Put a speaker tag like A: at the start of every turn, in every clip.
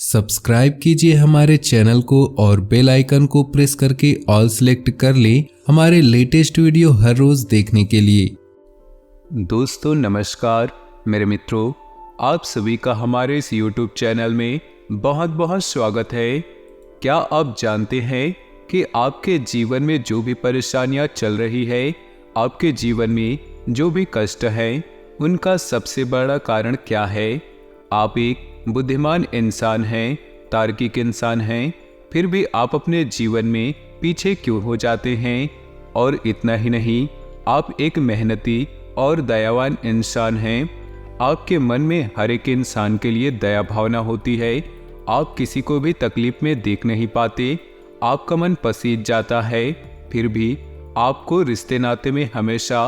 A: Subscribe कीजिए हमारे channel को और बेल आइकन को प्रेस करके ऑल सेलेक्ट कर लें हमारे लेटेस्ट वीडियो हर रोज देखने के लिए।
B: दोस्तों नमस्कार मेरे मित्रों, आप सभी का हमारे इस YouTube चैनल में बहुत बहुत स्वागत है। क्या आप जानते हैं कि आपके जीवन में जो भी परेशानियां चल रही है, आपके जीवन में जो भी कष्ट है, उनका सबसे बड़ा कारण क्या है? आप एक बुद्धिमान इंसान हैं, तार्किक इंसान हैं, फिर भी आप अपने जीवन में पीछे क्यों हो जाते हैं? और इतना ही नहीं, आप एक मेहनती और दयावान इंसान हैं। आपके मन में हर एक इंसान के लिए दया भावना होती है। आप किसी को भी तकलीफ में देख नहीं पाते, आपका मन पसीज जाता है, फिर भी आपको रिश्ते नाते में हमेशा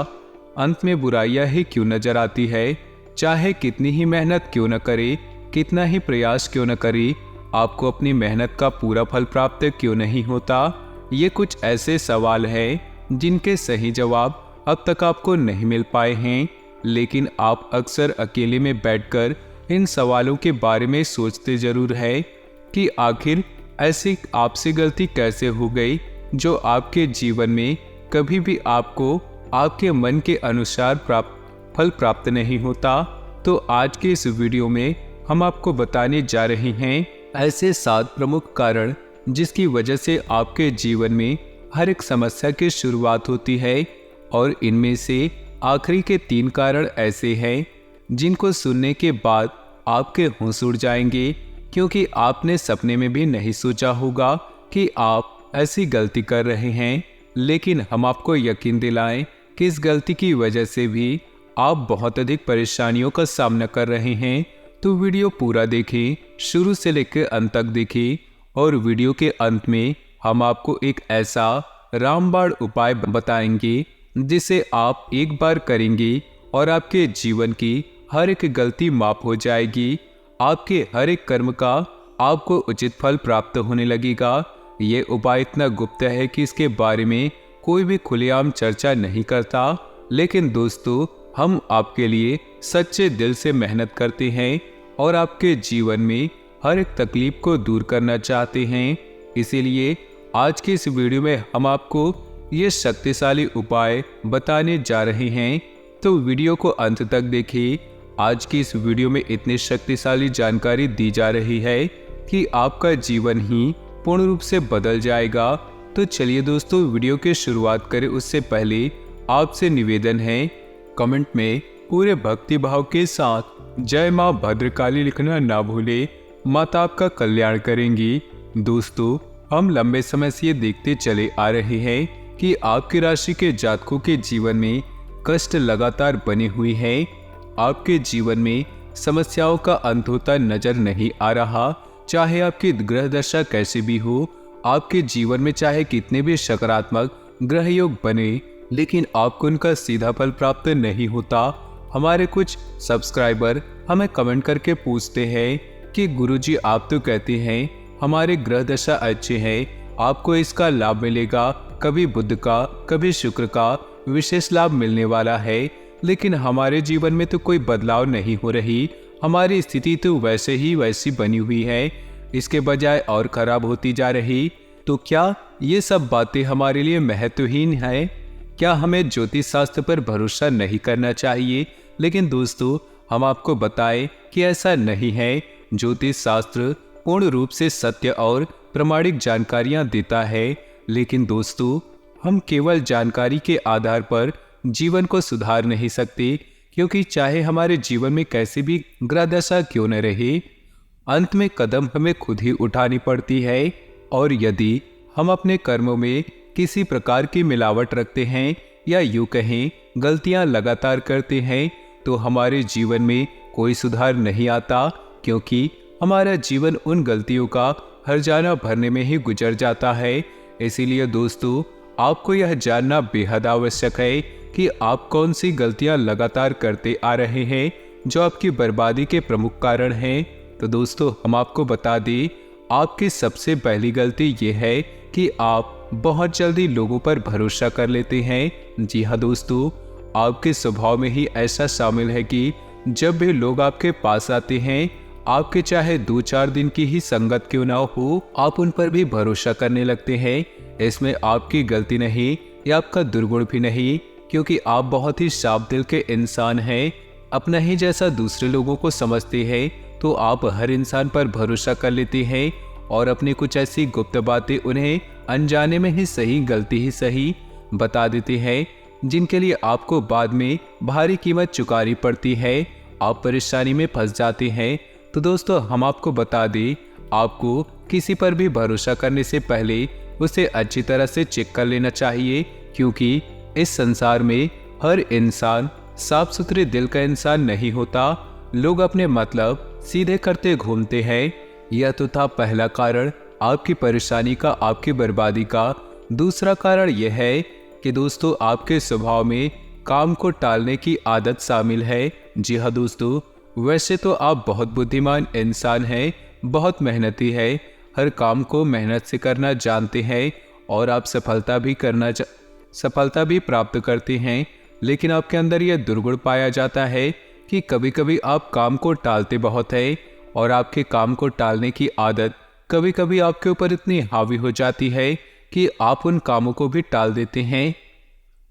B: अंत में बुराइयां ही क्यों नजर आती है। चाहे कितनी ही मेहनत क्यों न करे, कितना ही प्रयास क्यों न करे, आपको अपनी मेहनत का पूरा फल प्राप्त क्यों नहीं होता? ये कुछ ऐसे सवाल हैं जिनके सही जवाब अब तक आपको नहीं मिल पाए हैं, लेकिन आप अक्सर अकेले में बैठकर इन सवालों के बारे में सोचते जरूर है कि आखिर ऐसी आपसे गलती कैसे हो गई जो आपके जीवन में कभी भी आपको आपके मन के अनुसार फल प्राप्त नहीं होता। तो आज के इस वीडियो में हम आपको बताने जा रहे हैं ऐसे 7 प्रमुख कारण जिसकी वजह से आपके जीवन में हर एक समस्या की शुरुआत होती है, और इनमें से आखिरी के 3 कारण ऐसे हैं जिनको सुनने के बाद आपके होश उड़ जाएंगे, क्योंकि आपने सपने में भी नहीं सोचा होगा कि आप ऐसी गलती कर रहे हैं। लेकिन हम आपको यकीन दिलाएं कि इस गलती की वजह से भी आप बहुत अधिक परेशानियों का सामना कर रहे हैं। तो वीडियो पूरा देखें, शुरू से लेकर अंत तक देखें, और वीडियो के अंत में हम आपको एक ऐसा रामबाण उपाय बताएंगे जिसे आप एक बार करेंगे और आपके जीवन की हर एक गलती माफ हो जाएगी। आपके हर एक कर्म का आपको उचित फल प्राप्त होने लगेगा। ये उपाय इतना गुप्त है कि इसके बारे में कोई भी खुलेआम चर्चा नहीं करता, लेकिन दोस्तों हम आपके लिए सच्चे दिल से मेहनत करते हैं और आपके जीवन में हर एक तकलीफ को दूर करना चाहते हैं। इसीलिए आज की इस वीडियो में हम आपको ये शक्तिशाली उपाय बताने जा रहे हैं, तो वीडियो को अंत तक देखिए। आज की इस वीडियो में इतनी शक्तिशाली जानकारी दी जा रही है कि आपका जीवन ही पूर्ण रूप से बदल जाएगा। तो चलिए दोस्तों वीडियो की शुरुआत करें। उससे पहले आपसे निवेदन है, कमेंट में पूरे भक्ति भाव के साथ जय मां भद्रकाली लिखना ना भूले। माता आपका कल्याण करेंगी। दोस्तों हम लंबे समय से ये देखते चले आ रहे हैं कि आपकी राशि के जातकों के जीवन में कष्ट लगातार बनी हुई है। आपके जीवन में समस्याओं का अंत होता नजर नहीं आ रहा। चाहे आपकी ग्रह दशा कैसे भी हो, आपके जीवन में चाहे कितने भी सकारात्मक ग्रह योग बने, लेकिन आपको उनका सीधा फल प्राप्त नहीं होता। हमारे कुछ सब्सक्राइबर हमें कमेंट करके पूछते हैं कि गुरुजी आप तो कहते हैं हमारे ग्रह दशा अच्छे हैं, आपको इसका लाभ मिलेगा, कभी बुध का कभी शुक्र का विशेष लाभ मिलने वाला है, लेकिन हमारे जीवन में तो कोई बदलाव नहीं हो रही, हमारी स्थिति तो वैसे ही वैसी बनी हुई है, इसके बजाय और खराब होती जा रही। तो क्या ये सब बातें हमारे लिए महत्वहीन है? क्या हमें ज्योतिष शास्त्र पर भरोसा नहीं करना चाहिए? लेकिन दोस्तों हम आपको बताएं कि ऐसा नहीं है। ज्योतिष शास्त्र पूर्ण रूप से सत्य और प्रामाणिक जानकारियां देता है, लेकिन दोस्तों हम केवल जानकारी के आधार पर जीवन को सुधार नहीं सकते, क्योंकि चाहे हमारे जीवन में कैसी भी ग्रह दशा क्यों न रहे, अंत में कदम हमें खुद ही उठानी पड़ती है। और यदि हम अपने कर्मों में किसी प्रकार की मिलावट रखते हैं या यूं कहें गलतियां लगातार करते हैं, तो हमारे जीवन में कोई सुधार नहीं आता, क्योंकि हमारा जीवन उन गलतियों का हर्जाना भरने में ही गुजर जाता है। इसीलिए दोस्तों आपको यह जानना बेहद आवश्यक है कि आप कौन सी गलतियां लगातार करते आ रहे हैं जो आपकी बर्बादी के प्रमुख कारण हैं। तो दोस्तों हम आपको बता दें, आपकी सबसे पहली गलती ये है कि आप बहुत जल्दी लोगों पर भरोसा कर लेते हैं। जी हाँ दोस्तों, आपके स्वभाव में ही ऐसा शामिल है कि जब भी लोग आपके पास आते हैं आपके चाहे 2-4 दिन की ही संगत क्यों ना हो, आप उन पर भी भरोसा करने लगते हैं। इसमें आपकी गलती नहीं या आपका दुर्गुण भी नहीं, क्योंकि आप बहुत ही साफ दिल के इंसान हैं। अपना ही जैसा दूसरे लोगों को समझते हैं, तो आप हर इंसान पर भरोसा कर लेते हैं और अपनी कुछ ऐसी गुप्त बातें उन्हें अनजाने में ही सही गलती ही सही बता देते हैं, जिनके लिए आपको बाद में भारी कीमत चुकानी पड़ती है। आप परेशानी में फंस जाते हैं। तो दोस्तों, हम आपको बता दें, आपको किसी पर भी भरोसा करने से पहले उसे अच्छी तरह से चेक कर लेना चाहिए, क्योंकि इस संसार में हर इंसान साफ सुथरे दिल का इंसान नहीं होता। लोग अपने मतलब सीधे करते घूमते हैं। यह तो था पहला कारण आपकी परेशानी का, आपकी बर्बादी का। दूसरा कारण यह है कि दोस्तों, आपके स्वभाव में काम को टालने की आदत शामिल है। जी हाँ दोस्तों, वैसे तो आप बहुत बुद्धिमान इंसान हैं, बहुत मेहनती है, हर काम को मेहनत से करना जानते हैं और आप सफलता भी प्राप्त करते हैं। लेकिन आपके अंदर यह दुर्गुण पाया जाता है कि कभी कभी आप काम को टालते बहुत है और आपके काम को टालने की आदत कभी कभी आपके ऊपर इतनी हावी हो जाती है कि आप उन कामों को भी टाल देते हैं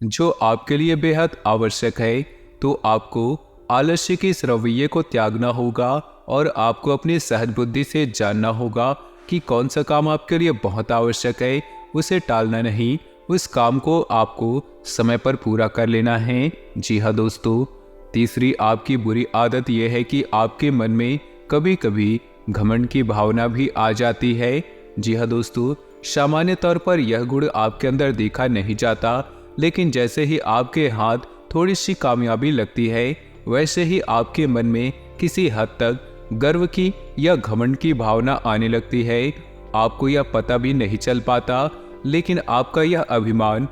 B: जो आपके लिए बेहद आवश्यक है। तो आपको आलस्य के इस रवैये को त्यागना होगा और आपको अपनी सहज बुद्धि से जानना होगा कि कौन सा काम आपके लिए बहुत आवश्यक है, उसे टालना नहीं, उस काम को आपको समय पर पूरा कर लेना है। जी हाँ दोस्तों, तीसरी आपकी बुरी आदत यह है कि आपके मन में कभी कभी घमंड की भावना भी आ जाती है। जी हाँ दोस्तों, सामान्य तौर पर यह गुण आपके अंदर देखा नहीं जाता, लेकिन जैसे ही आपके हाथ थोड़ी सी कामयाबी लगती है, वैसे ही आपके मन में किसी हद तक गर्व की या घमंड की भावना आने लगती है। आपको यह पता भी नहीं चल पाता, लेकिन आपका यह अभिमान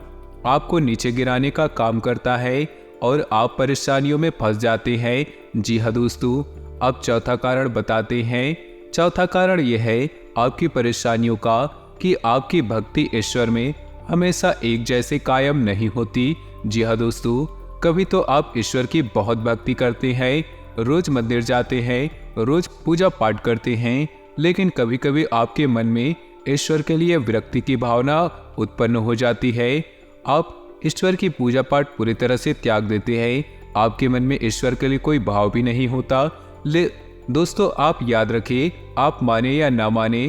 B: आपको नीचे गिराने का काम करता है और आप परेशानियों में फंस जाते हैं। जी हाँ दोस्तों, अब चौथा कारण बताते हैं। चौथा कारण यह है आपकी परेशानियों का कि आपकी भक्ति ईश्वर में हमेशा एक जैसे कायम नहीं होती। जी हाँ दोस्तों, कभी तो आप ईश्वर की बहुत भक्ति करते हैं, रोज मंदिर जाते हैं, रोज पूजा पाठ करते हैं, लेकिन कभी कभी आपके मन में ईश्वर के लिए विरक्ति की भावना उत्पन्न हो जाती है। आप ईश्वर की पूजा पाठ पूरी तरह से त्याग देते हैं, आपके मन में ईश्वर के लिए कोई भाव भी नहीं होता। दोस्तों, आप याद रखिए, आप माने या ना माने,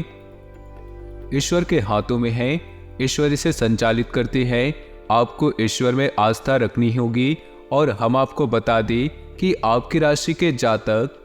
B: ईश्वर के हाथों में है, ईश्वर इसे संचालित करते हैं। आपको ईश्वर में आस्था रखनी होगी। और हम आपको बता दें कि आपकी राशि के जातक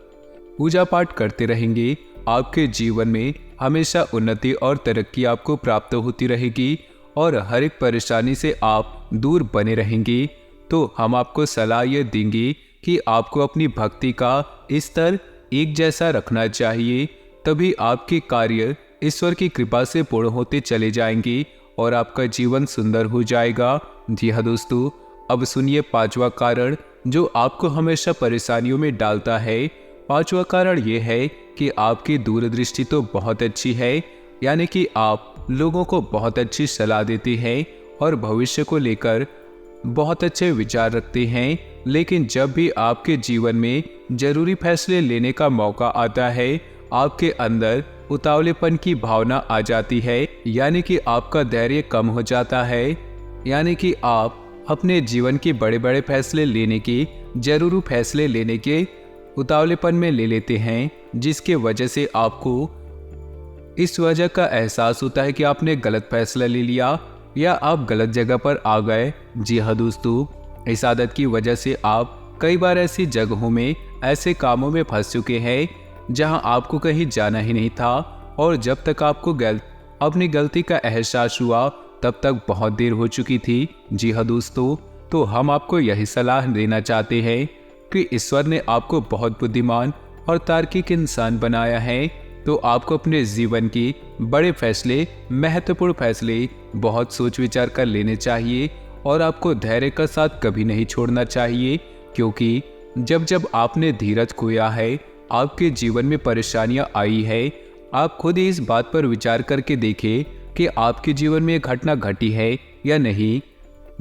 B: पूजा पाठ करते रहेंगे, आपके जीवन में हमेशा उन्नति और तरक्की आपको प्राप्त होती रहेगी और हर एक परेशानी से आप दूर बने रहेंगे। तो हम आपको सलाह ये देंगे कि आपको अपनी भक्ति का स्तर एक जैसा रखना चाहिए, तभी आपके कार्य ईश्वर की कृपा से पूर्ण होते चले जाएंगे और आपका जीवन सुंदर हो जाएगा। जी हाँ दोस्तों, अब सुनिए पांचवा कारण जो आपको हमेशा परेशानियों में डालता है। पांचवा कारण यह है कि आपकी दूरदृष्टि तो बहुत अच्छी है, यानी कि आप लोगों को बहुत अच्छी सलाह देते हैं और भविष्य को लेकर बहुत अच्छे विचार रखते हैं, लेकिन जब भी आपके जीवन में जरूरी फैसले लेने का मौका आता है, आपके अंदर उतावलेपन की भावना आ जाती है, यानी कि आपका धैर्य कम हो जाता है, यानी कि आप अपने जीवन के बड़े बड़े फैसले लेने के जरूरी फैसले लेने के उतावलेपन में ले लेते हैं, जिसके वजह से आपको इस वजह का एहसास होता है कि आपने गलत फैसला ले लिया या आप गलत जगह पर आ गए। जी हाँ दोस्तों, इस आदत की वजह से आप कई बार ऐसी जगहों में, ऐसे कामों में फंस चुके हैं जहां आपको कहीं जाना ही नहीं था, और जब तक आपको अपनी गलती का एहसास हुआ तब तक बहुत देर हो चुकी थी। जी हाँ दोस्तों, तो हम आपको यही सलाह देना चाहते हैं कि ईश्वर ने आपको बहुत बुद्धिमान और तार्किक इंसान बनाया है, तो आपको अपने जीवन की बड़े फैसले, महत्वपूर्ण फैसले बहुत सोच विचार कर लेने चाहिए और आपको धैर्य का साथ कभी नहीं छोड़ना चाहिए, क्योंकि जब जब आपने धीरज खोया है, आपके जीवन में परेशानियां आई है, आप खुद ही इस बात पर विचार करके देखें कि आपके जीवन में घटना घटी है या नहीं।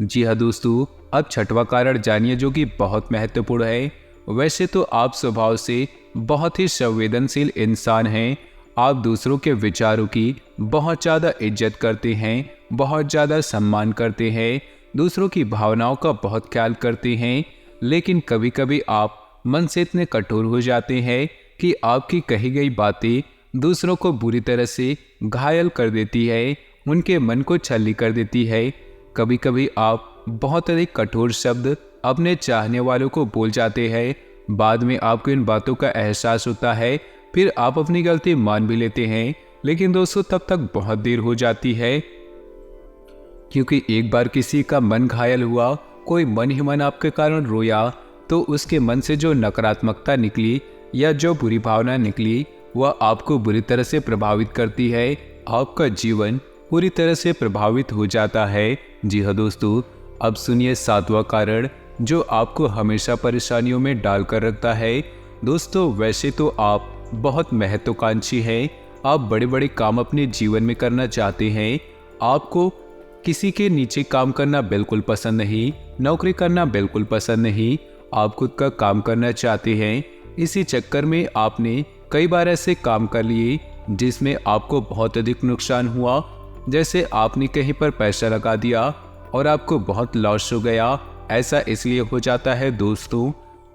B: जी हाँ दोस्तों, अब छठवां कारण जानिए जो कि बहुत महत्वपूर्ण है। वैसे तो आप स्वभाव से बहुत ही संवेदनशील इंसान हैं। आप दूसरों के विचारों की बहुत ज़्यादा इज्जत करते हैं, बहुत ज़्यादा सम्मान करते हैं, दूसरों की भावनाओं का बहुत ख्याल करते हैं। लेकिन कभी कभी आप मन से इतने कठोर हो जाते हैं कि आपकी कही गई बातें दूसरों को बुरी तरह से घायल कर देती है, उनके मन को छल्ली कर देती है। कभी कभी आप बहुत अधिक कठोर शब्द अपने चाहने वालों को बोल जाते हैं। बाद में आपको इन बातों का एहसास होता है, फिर आप अपनी गलती मान भी लेते हैं। लेकिन दोस्तों तब तक बहुत देर हो जाती है, क्योंकि एक बार किसी का मन घायल हुआ, कोई मन ही मन आपके कारण रोया, तो उसके मन से जो नकारात्मकता निकली या जो बुरी भावना निकली वह आपको बुरी तरह से प्रभावित करती है। आपका जीवन पूरी तरह से प्रभावित हो जाता है। जी हाँ दोस्तों, अब सुनिए 7वां कारण जो आपको हमेशा परेशानियों में डाल कर रखता है। दोस्तों वैसे तो आप बहुत महत्वाकांक्षी हैं, आप बड़े बड़े काम अपने जीवन में करना चाहते हैं। आपको किसी के नीचे काम करना बिल्कुल पसंद नहीं, नौकरी करना बिल्कुल पसंद नहीं, आप खुद का काम करना चाहते हैं। इसी चक्कर में आपने कई बार ऐसे काम कर लिए जिसमें आपको बहुत अधिक नुकसान हुआ। जैसे आपने कहीं पर पैसा लगा दिया और आपको बहुत लॉस हो गया। ऐसा इसलिए हो जाता है दोस्तों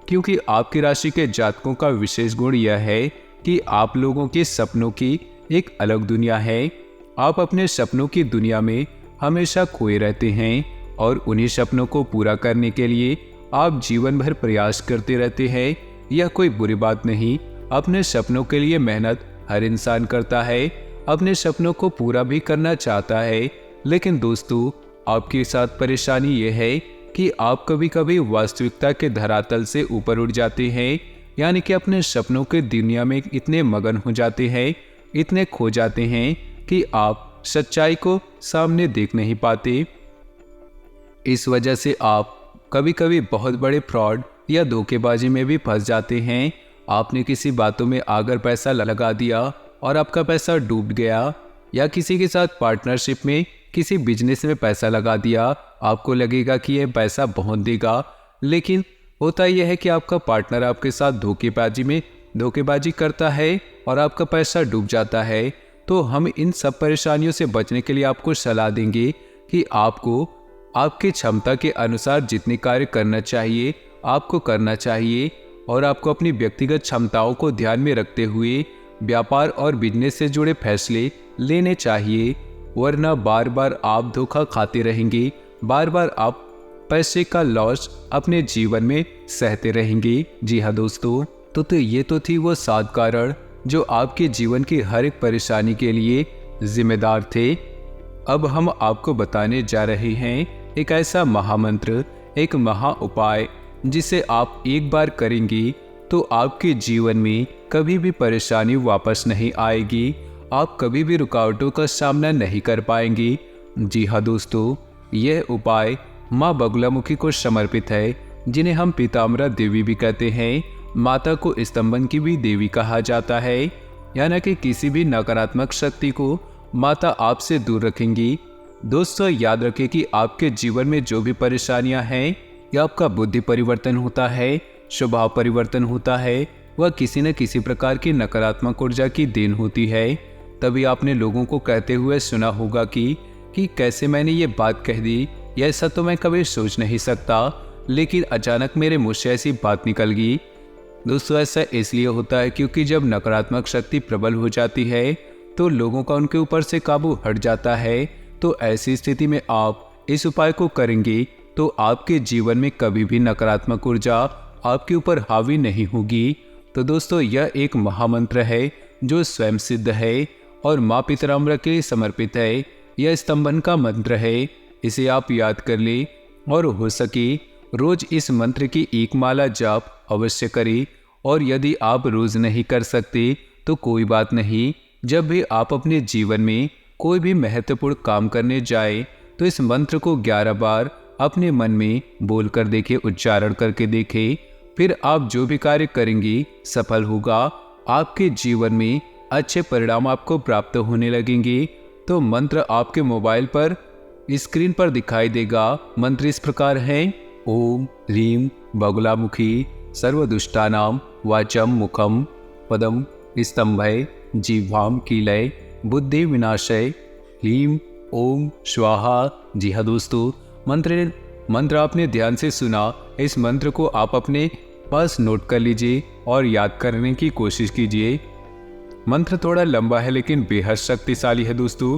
B: क्योंकि आपकी राशि के जातकों का विशेष गुण यह है कि आप लोगों के सपनों की एक अलग दुनिया है। आप अपने सपनों की दुनिया में हमेशा खोए रहते हैं और उन्हीं सपनों को पूरा करने के लिए आप जीवन भर प्रयास करते रहते हैं। यह कोई बुरी बात नहीं, अपने सपनों के लिए मेहनत हर इंसान करता है, अपने सपनों को पूरा भी करना चाहता है। लेकिन दोस्तों आपके साथ परेशानी यह है कि आप कभी कभी वास्तविकता के धरातल से ऊपर उठ जाते हैं, यानी कि अपने सपनों के दुनिया में इतने मगन हो जाते हैं, इतने खो जाते हैं कि आप सच्चाई को सामने देख नहीं पाते। इस वजह से आप कभी कभी बहुत बड़े फ्रॉड या धोखेबाजी में भी फंस जाते हैं। आपने किसी बातों में आकर पैसा लगा दिया और आपका पैसा डूब गया, या किसी के साथ पार्टनरशिप में किसी बिजनेस में पैसा लगा दिया। आपको लगेगा कि यह पैसा बहुत देगा, लेकिन होता यह है कि आपका पार्टनर आपके साथ धोखेबाजी करता है और आपका पैसा डूब जाता है। तो हम इन सब परेशानियों से बचने के लिए आपको सलाह देंगे कि आपको आपकी क्षमता के अनुसार जितने कार्य करना चाहिए आपको करना चाहिए, और आपको अपनी व्यक्तिगत क्षमताओं को ध्यान में रखते हुए व्यापार और बिजनेस से जुड़े फैसले लेने चाहिए। वरना बार बार आप धोखा खाते रहेंगे, बार बार आप पैसे का लॉस अपने जीवन में सहते रहेंगे। जी हाँ दोस्तों, तो ये तो थी वो 7 कारण जो आपके जीवन की हर एक परेशानी के लिए जिम्मेदार थे। अब हम आपको बताने जा रहे हैं एक ऐसा महामंत्र, एक महा उपाय जिसे आप एक बार करेंगे तो आपके जीवन में कभी भी परेशानी वापस नहीं आएगी, आप कभी भी रुकावटों का सामना नहीं कर पाएंगे। जी हाँ दोस्तों, यह उपाय माँ बगुलामुखी को समर्पित है, जिन्हें हम पीताम्बरा देवी भी कहते हैं। माता को स्तंभन की भी देवी कहा जाता है, यानी कि किसी भी नकारात्मक शक्ति को माता आपसे दूर रखेंगी। दोस्तों याद रखें कि आपके जीवन में जो भी परेशानियां हैं या आपका बुद्धि परिवर्तन होता है, स्वभाव परिवर्तन होता है, वह किसी न किसी प्रकार की नकारात्मक ऊर्जा की देन होती है। तभी आपने लोगों को कहते हुए सुना होगा कि कैसे मैंने ये बात कह दी, या ऐसा तो मैं कभी सोच नहीं सकता, लेकिन अचानक मेरे मुंह से ऐसी बात निकल गई। दोस्तों ऐसा इसलिए होता है क्योंकि जब नकारात्मक शक्ति प्रबल हो जाती है तो लोगों का उनके ऊपर से काबू हट जाता है। तो ऐसी स्थिति में आप इस उपाय को करेंगे तो आपके जीवन में कभी भी नकारात्मक ऊर्जा आपके ऊपर हावी नहीं होगी। तो दोस्तों यह एक महामंत्र है जो स्वयं सिद्ध है और माँ पीताम्बरा के लिए समर्पित है। यह स्तंभन का मंत्र है, इसे आप याद कर ले और हो सके रोज इस मंत्र की एक माला जाप अवश्य करें। और यदि आप रोज नहीं कर सकते तो कोई बात नहीं, जब भी आप अपने जीवन में कोई भी महत्वपूर्ण काम करने जाए तो इस मंत्र को 11 बार अपने मन में बोल कर देखें, उच्चारण करके देखें। फिर आप जो भी कार्य करेंगे सफल होगा, आपके जीवन में अच्छे परिणाम आपको प्राप्त होने लगेंगे। तो मंत्र आपके मोबाइल पर स्क्रीन पर दिखाई देगा। मंत्र इस प्रकार है: ओम ह्रीम बगुलामुखी सर्वदुष्टानां वाचं मुखं पदम स्तंभय जिह्वाम कीलय बुद्धि विनाशय ह्रीं ओम स्वाहा। जी हाँ दोस्तों, मंत्र आपने ध्यान से सुना। इस मंत्र को आप अपने पास नोट कर लीजिए और याद करने की कोशिश कीजिए। मंत्र थोड़ा लंबा है लेकिन बेहद शक्तिशाली है दोस्तों।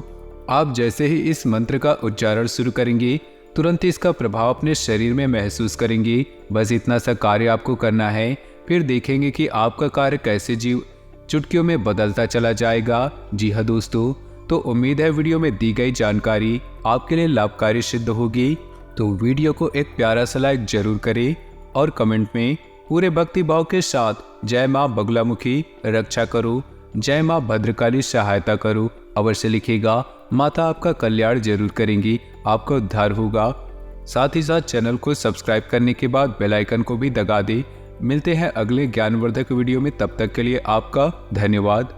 B: आप जैसे ही इस मंत्र का उच्चारण शुरू करेंगे तुरंत इसका प्रभाव अपने शरीर में महसूस करेंगे। बस इतना सा कार्य आपको करना है, फिर देखेंगे कि आपका कार्य कैसे चुटकियों में बदलता चला जाएगा। जी हाँ दोस्तों, तो उम्मीद है वीडियो में दी गई जानकारी आपके लिए लाभकारी सिद्ध होगी। तो वीडियो को एक प्यारा सा लाइक जरूर करें और कमेंट में पूरे भक्ति भाव के साथ जय माँ बगलामुखी रक्षा करो, जय माँ भद्रकाली सहायता करो अवश्य लिखेगा। माता आपका कल्याण जरूर करेंगी, आपका उद्धार होगा। साथ ही साथ चैनल को सब्सक्राइब करने के बाद बेल आइकन को भी दबा दें। मिलते हैं अगले ज्ञानवर्धक वीडियो में, तब तक के लिए आपका धन्यवाद।